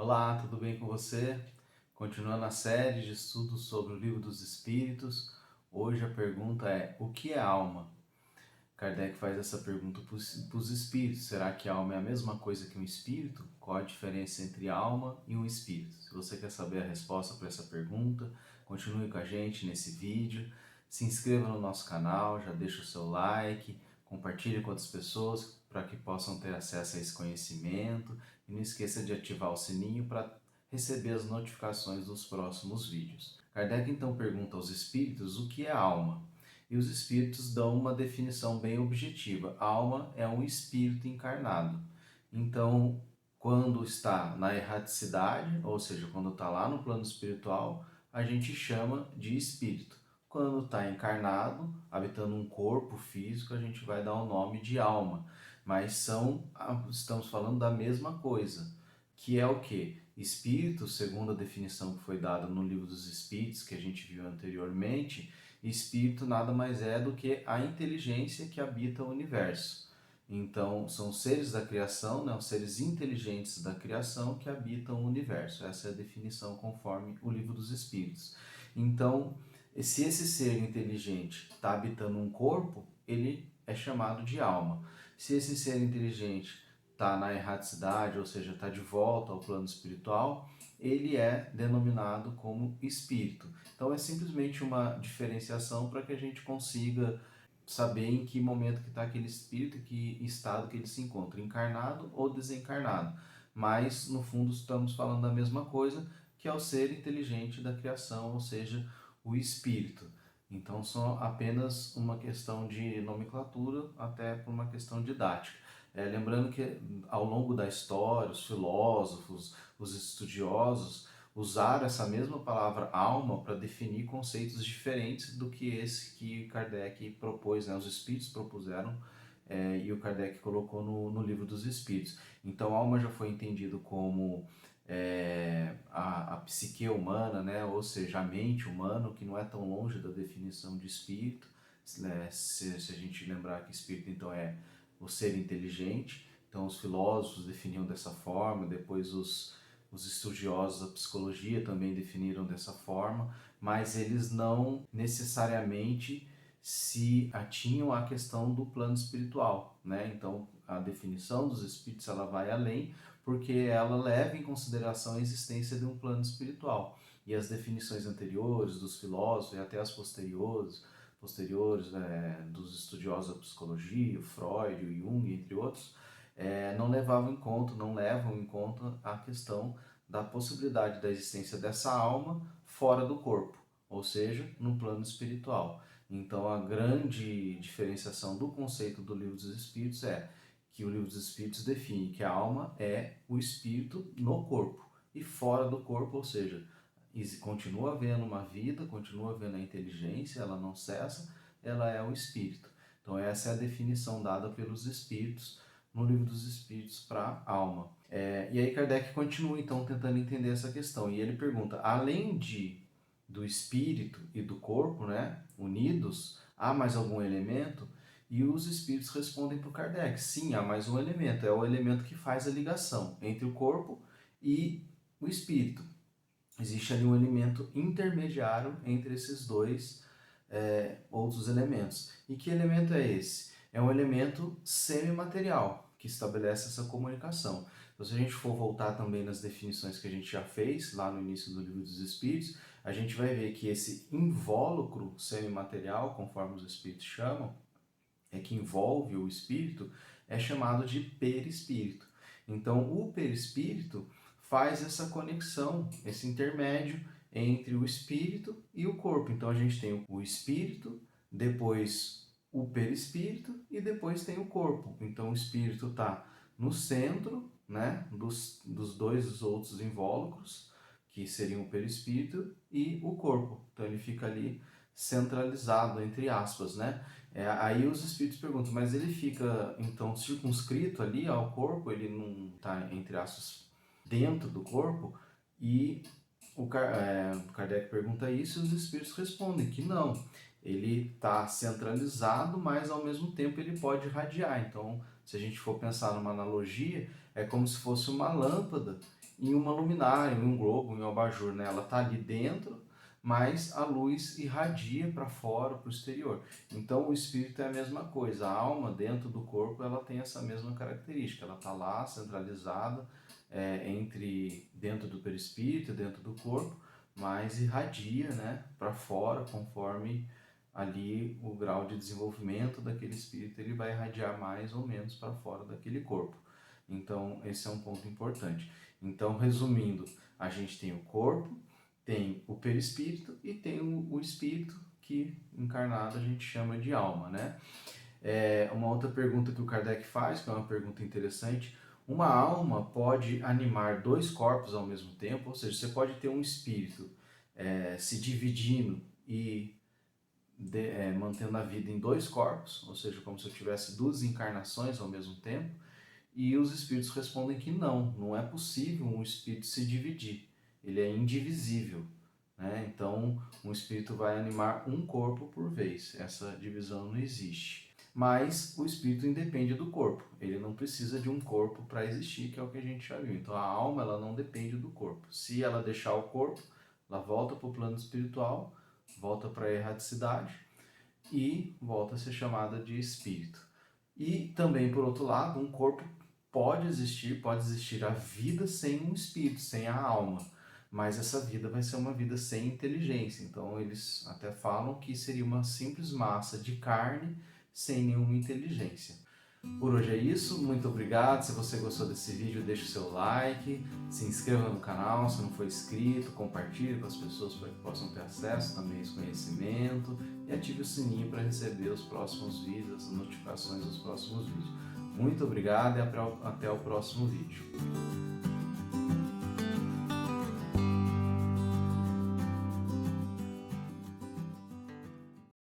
Olá, tudo bem com você? Continuando a série de estudos sobre o Livro dos Espíritos, hoje a pergunta é: o que é alma? Kardec faz essa pergunta para os espíritos: será que a alma é a mesma coisa que um espírito? Qual a diferença entre alma e um espírito? Se você quer saber a resposta para essa pergunta, continue com a gente nesse vídeo, se inscreva no nosso canal, já deixa o seu like, compartilhe com outras pessoas para que possam ter acesso a esse conhecimento e não esqueça de ativar o sininho para receber as notificações dos próximos vídeos. Kardec então pergunta aos espíritos o que é alma. E os espíritos dão uma definição bem objetiva. A alma é um espírito encarnado. Então, quando está na erraticidade, ou seja, quando está lá no plano espiritual, a gente chama de espírito. Quando está encarnado, habitando um corpo físico, a gente vai dar o nome de alma. Mas estamos falando da mesma coisa, que é o que? Espírito, segundo a definição que foi dada no Livro dos Espíritos, que a gente viu anteriormente, espírito nada mais é do que a inteligência que habita o universo. Então, são seres da criação, né, os seres inteligentes da criação que habitam o universo. Essa é a definição conforme o Livro dos Espíritos. Então, se esse ser inteligente está habitando um corpo, ele é chamado de alma. Se esse ser inteligente está na erraticidade, ou seja, está de volta ao plano espiritual, ele é denominado como espírito. Então é simplesmente uma diferenciação para que a gente consiga saber em que momento que está aquele espírito, em que estado que ele se encontra, encarnado ou desencarnado. Mas no fundo estamos falando da mesma coisa, que é o ser inteligente da criação, ou seja, o espírito. Então são apenas uma questão de nomenclatura, até por uma questão didática. Lembrando que ao longo da história, os filósofos, os estudiosos usaram essa mesma palavra alma para definir conceitos diferentes do que esse que Kardec propôs, né? Os espíritos propuseram e o Kardec colocou no Livro dos Espíritos. Então, alma já foi entendido como a psique humana, né? Ou seja, a mente humana, que não é tão longe da definição de espírito, né? Se a gente lembrar que espírito então é o ser inteligente. Então, os filósofos definiam dessa forma, depois os estudiosos da psicologia também definiram dessa forma, mas eles não necessariamente se atinham à questão do plano espiritual, né? Então, a definição dos espíritos ela vai além, porque ela leva em consideração a existência de um plano espiritual. E as definições anteriores dos filósofos e até as posteriores dos estudiosos da psicologia, o Freud, o Jung, entre outros, não levam em conta a questão da possibilidade da existência dessa alma fora do corpo, ou seja, no plano espiritual. Então, a grande diferenciação do conceito do Livro dos Espíritos é que o Livro dos Espíritos define que a alma é o espírito no corpo e fora do corpo, ou seja, continua havendo uma vida, continua havendo a inteligência, ela não cessa, ela é o espírito. Então essa é a definição dada pelos espíritos no Livro dos Espíritos para a alma. E aí Kardec continua então tentando entender essa questão, e ele pergunta, além do espírito e do corpo, né, unidos, há mais algum elemento? E os espíritos respondem para o Kardec, sim, há mais um elemento, é o elemento que faz a ligação entre o corpo e o espírito. Existe ali um elemento intermediário entre esses dois outros elementos. E que elemento é esse? É um elemento semimaterial que estabelece essa comunicação. Então, se a gente for voltar também nas definições que a gente já fez lá no início do Livro dos Espíritos, a gente vai ver que esse invólucro semimaterial, conforme os espíritos chamam, que envolve o espírito, é chamado de perispírito. Então, o perispírito faz essa conexão, esse intermédio entre o espírito e o corpo. Então, a gente tem o espírito, depois o perispírito e depois tem o corpo. Então, o espírito está no centro, né, dos dois outros invólucros, que seriam o perispírito e o corpo. Então, ele fica ali centralizado, entre aspas, né? Aí os espíritos perguntam, mas ele fica então circunscrito ali ao corpo, ele não está, entre aspas, dentro do corpo? E o Kardec pergunta isso e os espíritos respondem que não, ele está centralizado, mas ao mesmo tempo ele pode irradiar. Então, se a gente for pensar numa analogia, é como se fosse uma lâmpada em uma luminária, em um globo, em um abajur, né? Ela está ali dentro, mas a luz irradia para fora, para o exterior. Então o espírito é a mesma coisa, a alma dentro do corpo ela tem essa mesma característica, ela está lá centralizada dentro do perispírito, dentro do corpo, mas irradia, né, para fora conforme ali o grau de desenvolvimento daquele espírito, ele vai irradiar mais ou menos para fora daquele corpo. Então esse é um ponto importante. Então, resumindo, a gente tem o corpo, tem o perispírito e tem o espírito, que encarnado a gente chama de alma, né? Uma outra pergunta que o Kardec faz, que é uma pergunta interessante: uma alma pode animar dois corpos ao mesmo tempo? Ou seja, você pode ter um espírito se dividindo e mantendo a vida em dois corpos, ou seja, como se eu tivesse duas encarnações ao mesmo tempo, e os espíritos respondem que não é possível um espírito se dividir, ele é indivisível, né? Então, um espírito vai animar um corpo por vez, essa divisão não existe. Mas o espírito independe do corpo, ele não precisa de um corpo para existir, que é o que a gente já viu. Então, a alma ela não depende do corpo. Se ela deixar o corpo, ela volta para o plano espiritual, volta para a erraticidade e volta a ser chamada de espírito. E também, por outro lado, um corpo pode existir a vida sem um espírito, sem a alma, mas essa vida vai ser uma vida sem inteligência. Então eles até falam que seria uma simples massa de carne sem nenhuma inteligência. Por hoje é isso, muito obrigado. Se você gostou desse vídeo, deixe o seu like, se inscreva no canal se não for inscrito, compartilhe com as pessoas para que possam ter acesso também a esse conhecimento e ative o sininho para receber os próximos vídeos, as notificações dos próximos vídeos. Muito obrigado e até o próximo vídeo.